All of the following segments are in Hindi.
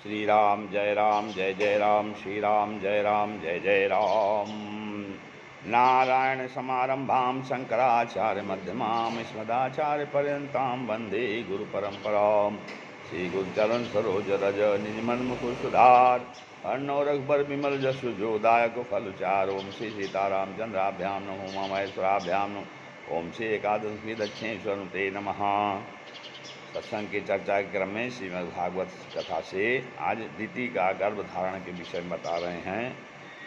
श्री राम जय जय राम, श्री राम जय जय राम। नारायण समारंभां शंकराचार्य मध्यमां अस्मदाचार्य पर्यन्तां वंदे गुरु परंपरां। श्री गुरुचरण सरोज रज निजमन मुकुर सुधार, अर्णव रघुबर विमल जसु जो दायक फल चार। ओम श्री सीताराम चंद्राभ्याम नमो उमा महेश्वराभ्याम नमः। ओम श्री एकादशी दक्षिणेश्वर ते नमः। सत्संग की चर्चा के क्रम में श्रीमद् भागवत कथा से आज दिति का गर्भ धारण के विषय में बता रहे हैं।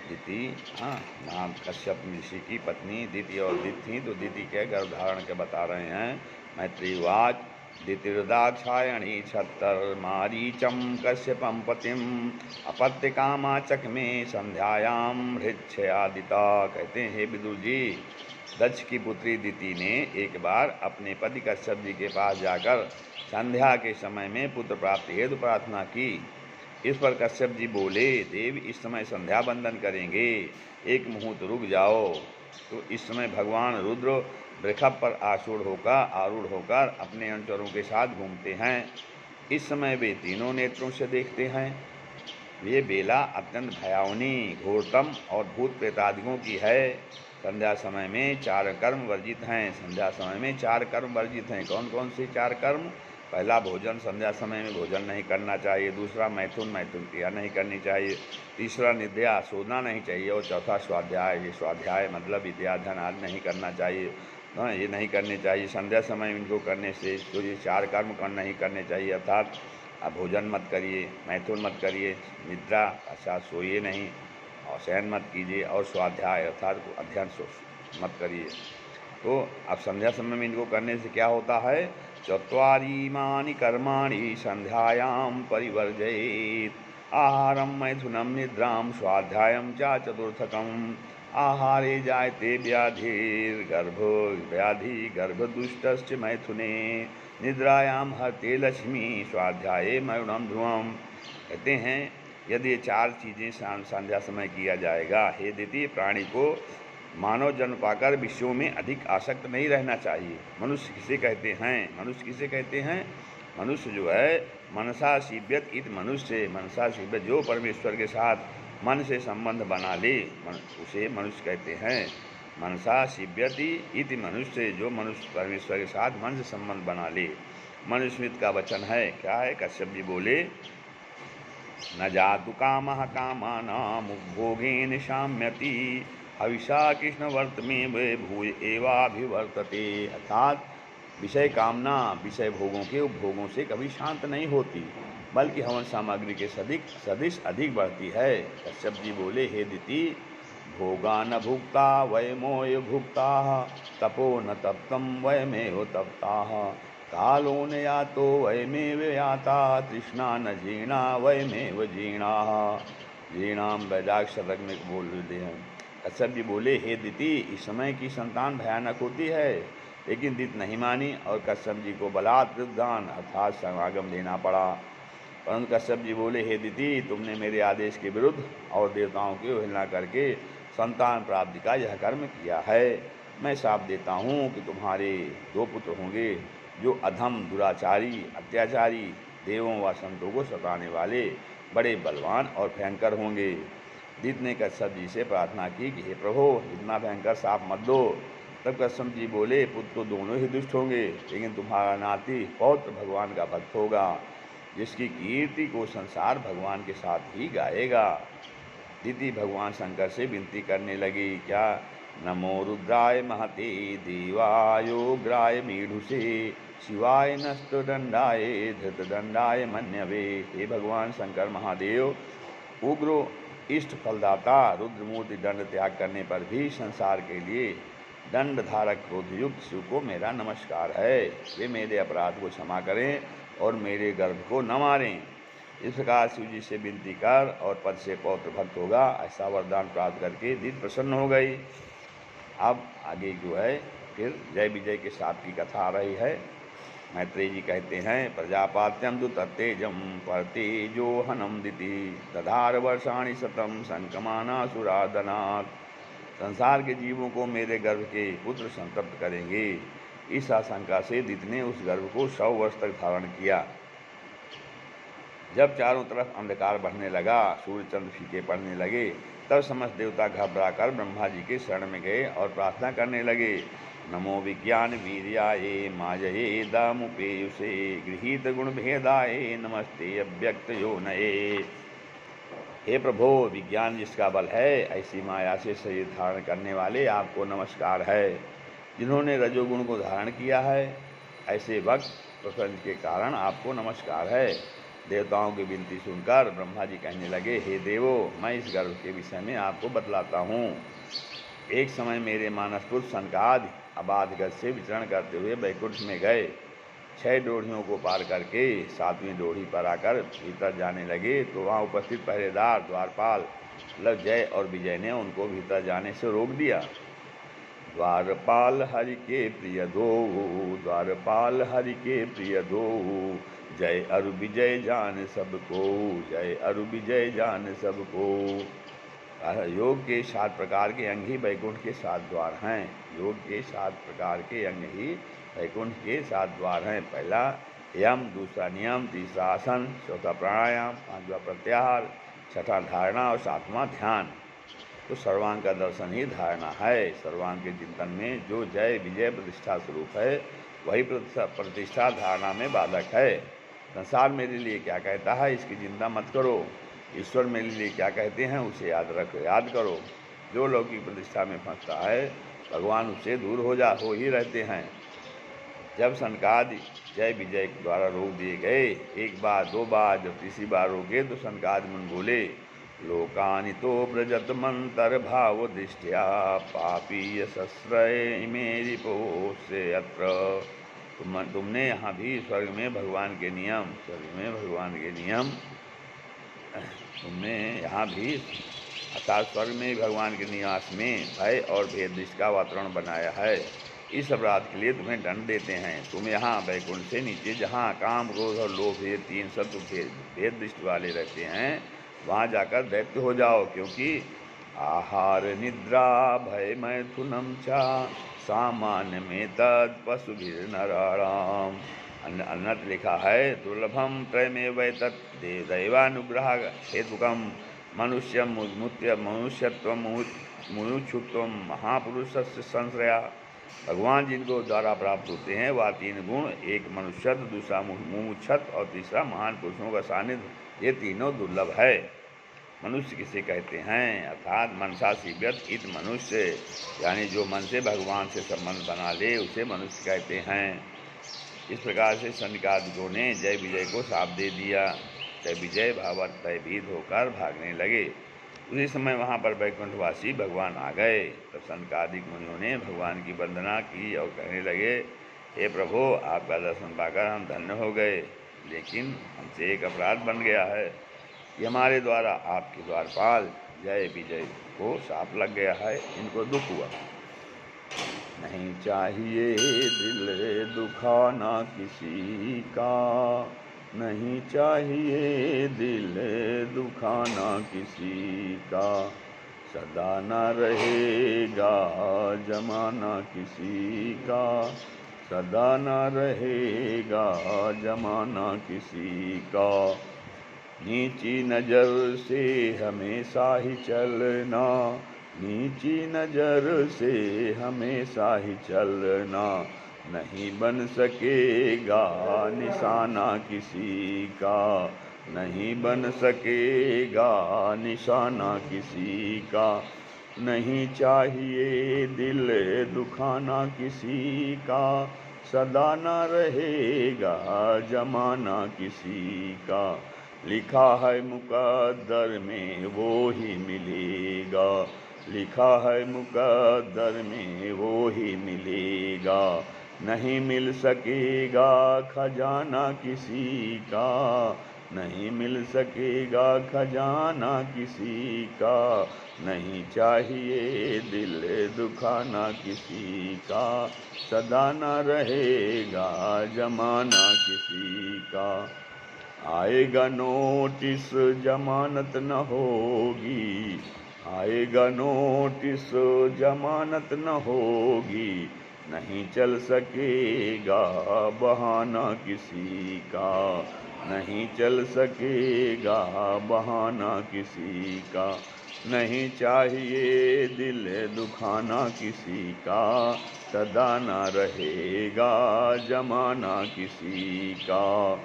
दिति नाम कश्यप ऋषि की पत्नी दिति और दिति थी, तो दिति के गर्भ धारण के बता रहे हैं। मैत्रीवाच दितिर्दाक्षायणी छत्तर मारीचम कश्यपम पतिम अपत्य कामाचक में संध्यायाम हृच्छयादिता। कहते हैं, हे विदुर जी, दक्ष की पुत्री दिति ने एक बार अपने पति कश्यप जी के पास जाकर संध्या के समय में पुत्र प्राप्ति हेतु प्रार्थना की। इस पर कश्यप जी बोले, देव इस समय संध्या बंदन करेंगे, एक मुहूर्त रुक जाओ। तो इस समय भगवान रुद्र वृषभ पर आरूढ़ होकर अपने अनुचरों के साथ घूमते हैं। इस समय वे तीनों नेत्रों से देखते हैं। ये बेला अत्यंत भयावनी, घोरतम और भूत प्रेतादिकों की है। संध्या समय में 4 कर्म वर्जित हैं। संध्या समय में 4 कर्म वर्जित हैं। कौन कौन से 4 कर्म? पहला, भोजन, संध्या समय में भोजन नहीं करना चाहिए। दूसरा, मैथुन क्रिया नहीं करनी चाहिए। तीसरा, निद्रा, सोना नहीं चाहिए। और चौथा, स्वाध्याय। ये स्वाध्याय मतलब विद्या अध्ययन आदि नहीं करना चाहिए। ये नहीं करने चाहिए संध्या समय में। इनको करने से तो ये 4 कर्म नहीं करने चाहिए, अर्थात भोजन मत करिए, मैथुन मत करिए, निद्रा अर्थात सोइए नहीं, और शयन मत कीजिए, और स्वाध्याय अर्थात अध्ययन मत करिए। तो अब संध्या समय में इनको करने से क्या होता है? चत्वारीमानि कर्माणि संध्यायां परिवर्जयेत्, आहारं मैथुनं निद्रां स्वाध्यायं च चतुर्थकम्। आहारे जायते व्याधि गर्भदुष्टश्च मैथुने, निद्रायां हरते लक्ष्मी स्वाध्याये मरुणं ध्रुवम्। कहते हैं, यदि ये 4 चीज़ें संध्या समय किया जाएगा, हे दिति, प्राणी को मानव जन्म पाकर विषयों में अधिक आसक्त नहीं रहना चाहिए। मनुष्य किसे कहते हैं? मनुष्य जो है, मनसा सीव्यत इत मनुष्य, मनसा सीव्यत, जो परमेश्वर के साथ मन से संबंध बना ले, उसे मनुष्य कहते हैं। मनसा सीव्यति इति मनुष्य, जो मनुष्य परमेश्वर के साथ मन से संबंध बना ले। मनुस्मृति का वचन है, क्या है? कश्यप जी बोले, न जातु कामः कामानाम् उपभोगेन शाम्यति, हविषा कृष्णवर्त में वे भूय एवाभिवर्तते। अर्थात विषय कामना विषय भोगों के उपभोगों से कभी शांत नहीं होती, बल्कि हवन सामग्री के सदिश अधिक बढ़ती है। कश्यप जी बोले, हे दिति, भोगा न भुक्ता वयमोय भुक्ता, तपो न तप्तम वयमेव तप्ताः, कालो न यातो वयमेव याता, तृष्णा न जीर्णा वयमेव जीर्णाः। जीर्णाम वैदाक शतक में बोल देते हैं। कश्यप जी बोले, हे दिति, इस समय की संतान भयानक होती है। लेकिन दिति नहीं मानी और कश्यप जी को बलात् प्रदान अर्थात समागम देना पड़ा। परंतु कश्यप जी बोले, हे दिति, तुमने मेरे आदेश के विरुद्ध और देवताओं की अवहेलना करके संतान प्राप्ति का यह कर्म किया है। मैं साफ देता हूँ कि तुम्हारे 2 पुत्र होंगे, जो अधम, दुराचारी, अत्याचारी, देवों व संतों को सताने वाले, बड़े बलवान और भयंकर होंगे। दिति ने कश्यप जी से प्रार्थना की कि हे प्रभु, इतना भयंकर साप मत दो। तब कश्यप जी बोले, पुत्र तो दोनों ही दुष्ट होंगे, लेकिन तुम्हारा नाती पौत्र भगवान का भक्त होगा, जिसकी कीर्ति को संसार भगवान के साथ ही गाएगा। दिति भगवान शंकर से विनती करने लगी, क्या? नमो रुद्राय महते देवायोग्राय मीढुषे, शिवाय नष्टदंडाय धृतदंडाय मन्यवे। हे भगवान शंकर महादेव, उग्र इष्ट फलदाता, रुद्रमूर्ति दंड त्याग करने पर भी संसार के लिए दंड धारक क्रोधयुक्त शिव को मेरा नमस्कार है। वे मेरे अपराध को क्षमा करें और मेरे गर्भ को न मारें। इस प्रकार शिव जी से विनती कर और पद से पौत्र भक्त होगा, ऐसा वरदान प्राप्त करके दिति प्रसन्न हो गई। अब आगे जो है फिर जय विजय के साथ की कथा आ रही है। मैत्रेय जी कहते हैं, प्रजापात्यम तु तत्तेजम परतेजो हनम दिति, दधार वर्षाणि शतम संकमानासुरादनात्। संसार के जीवों को मेरे गर्भ के पुत्र संतप्त करेंगे। इस आशंका से दिति ने उस गर्भ को 100 वर्ष तक धारण किया। जब चारों तरफ अंधकार बढ़ने लगा, सूर्य चंद्र फीके पड़ने लगे, तब समस्त देवता घबराकर ब्रह्मा जी के शरण में गए और प्रार्थना करने लगे। नमो विज्ञान वीर्याये माजये दामुपेयुषे गृहीत गुण भेदाये नमस्ते अव्यक्त योनये। हे प्रभो, विज्ञान जिसका बल है, ऐसी माया से शरीर धारण करने वाले आपको नमस्कार है। जिन्होंने रजोगुण को धारण किया है, ऐसे भक्त प्रपंच के कारण आपको नमस्कार है। देवताओं की विनती सुनकर ब्रह्मा जी कहने लगे, हे देवो, मैं इस गर्भ के विषय में आपको बतलाता हूँ। एक समय मेरे मानस पुरुष सनकादि अबाध गति से विचरण करते हुए बैकुंठ में गए। 6 डोढ़ियों को पार करके 7वीं डोढ़ी पर आकर भीतर जाने लगे तो वहाँ उपस्थित पहरेदार द्वारपाल जय और विजय ने उनको भीतर जाने से रोक दिया। द्वारपाल हरि के प्रिय दो, द्वारपाल हरि के प्रिय दो, जय अरु विजय जान सबको, जय अरु विजय जान सबको। योग के 7 प्रकार के अंग ही वैकुंठ के 7 द्वार हैं। योग के 7 प्रकार के अंग ही वैकुंठ के 7 द्वार हैं। पहला यम, दूसरा नियम, तीसरा आसन, चौथा प्राणायाम, 5वां प्रत्याहार, 6ठा धारणा और 7वां ध्यान। तो सर्वांग का दर्शन ही धारणा है। सर्वांग के चिंतन में जो जय विजय प्रतिष्ठा स्वरूप है, वही प्रतिष्ठा धारणा में बाधक है। संसार मेरे लिए क्या कहता है, इसकी चिंता मत करो। ईश्वर मेरे लिए क्या कहते हैं, उसे याद करो। जो लौकिक प्रतिष्ठा में फंसता है, भगवान उससे दूर हो ही रहते हैं। जब सनकादि जय विजय द्वारा रोक दिए गए, 1 बार 2 बार, जब तीसरी बार रोके तो सनकादि मुनि बोले, लोकानि तो व्रजत मंतर भाव दृष्टिया पापी शस्त्रय मेरी पोषे अत्र। तुमने यहाँ भी स्वर्ग में भगवान के नियम, तुमने यहाँ भी अर्थात स्वर्ग में भगवान के निवास में भय और भेद दृष्टि का वातावरण बनाया है। इस अपराध के लिए तुम्हें दंड देते हैं। तुम यहाँ वैकुंठ से नीचे जहाँ काम, क्रोध और लोभ ये 3 शत्रु भेद दृष्टि वाले रहते हैं, वहाँ जाकर दैत्य हो जाओ। क्योंकि आहार निद्रा भय मैथुनम चा सामान्य में तद पशुभिर नराणाम। अन्यत्र लिखा है, दुर्लभम त्रयमेव तत् दैवानुग्रह हेतुकम मनुष्यत्व मुमुक्षुत्व महापुरुषस्य संश्रया। भगवान जिनको द्वारा प्राप्त होते हैं वह 3 गुण, एक मनुष्यत्व, दूसरा मुमुक्षत्व और तीसरा महान पुरुषों का सानिध्य, ये तीनों दुर्लभ है। मनुष्य किसे कहते हैं, अर्थात मनसा शिव्यत इत मनुष्य, यानी जो मन से भगवान से संबंध बना ले उसे मनुष्य कहते हैं। इस प्रकार से सनकादिकों ने जय विजय को शाप दे दिया। जय विजय भावत भयभीत होकर भागने लगे। उसी समय वहाँ पर वैकुंठवासी भगवान आ गए। तब सनकादिक मुनियों ने भगवान की वंदना की और कहने लगे, हे प्रभु, आपका दर्शन पाकर हम धन्य हो गए, लेकिन हमसे एक अपराध बन गया है कि हमारे द्वारा आपके द्वारपाल जय विजय को शाप लग गया है। इनको दुख हुआ। नहीं चाहिए दिल दुखाना किसी का, नहीं चाहिए दिल दुखाना किसी का, सदा न रहेगा जमाना किसी का, सदा न रहेगा जमाना किसी का। नीची नज़र से हमेशा ही चलना, नीची नज़र से हमेशा ही चलना, नहीं बन सकेगा निशाना किसी का, नहीं बन सकेगा निशाना किसी का। नहीं चाहिए दिल दुखाना किसी का, सदा न रहेगा जमाना किसी का। लिखा है मुकद्दर में वो ही मिलेगा, लिखा है मुकद्दर में वो ही मिलेगा, नहीं मिल सकेगा खजाना किसी का, नहीं मिल सकेगा खजाना किसी का। नहीं चाहिए दिल दुखाना किसी का, सदा न रहेगा जमाना किसी का। आएगा नोटिस जमानत न होगी, आएगा नोटिस जमानत न होगी, नहीं चल सकेगा बहाना किसी का, नहीं चल सकेगा बहाना किसी का, नहीं चाहिए दिल दुखाना किसी का, सदा ना रहेगा जमाना किसी का।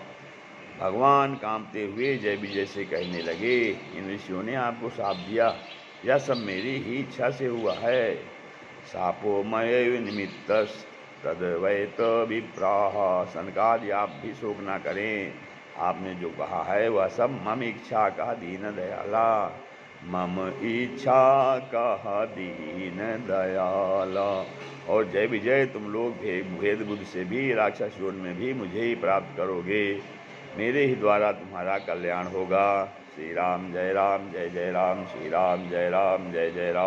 भगवान कांपते हुए जय विजय से कहने लगे, इन ऋषियों ने आपको शाप दिया, यह सब मेरी ही इच्छा से हुआ है। शापो मय निमित्त तद्वैत विप्राह। सनकादि आप भी शोक ना करें, आपने जो कहा है वह सब मम इच्छा का दीन दयाला, मम इच्छा का दीन दयाला। और जय विजय तुम लोग भेद बुद्धि से भी राक्षस योनि में भी मुझे ही प्राप्त करोगे, मेरे ही द्वारा तुम्हारा कल्याण होगा। श्री राम जय राम, जय जय राम, श्री राम जय राम, जय जय राम।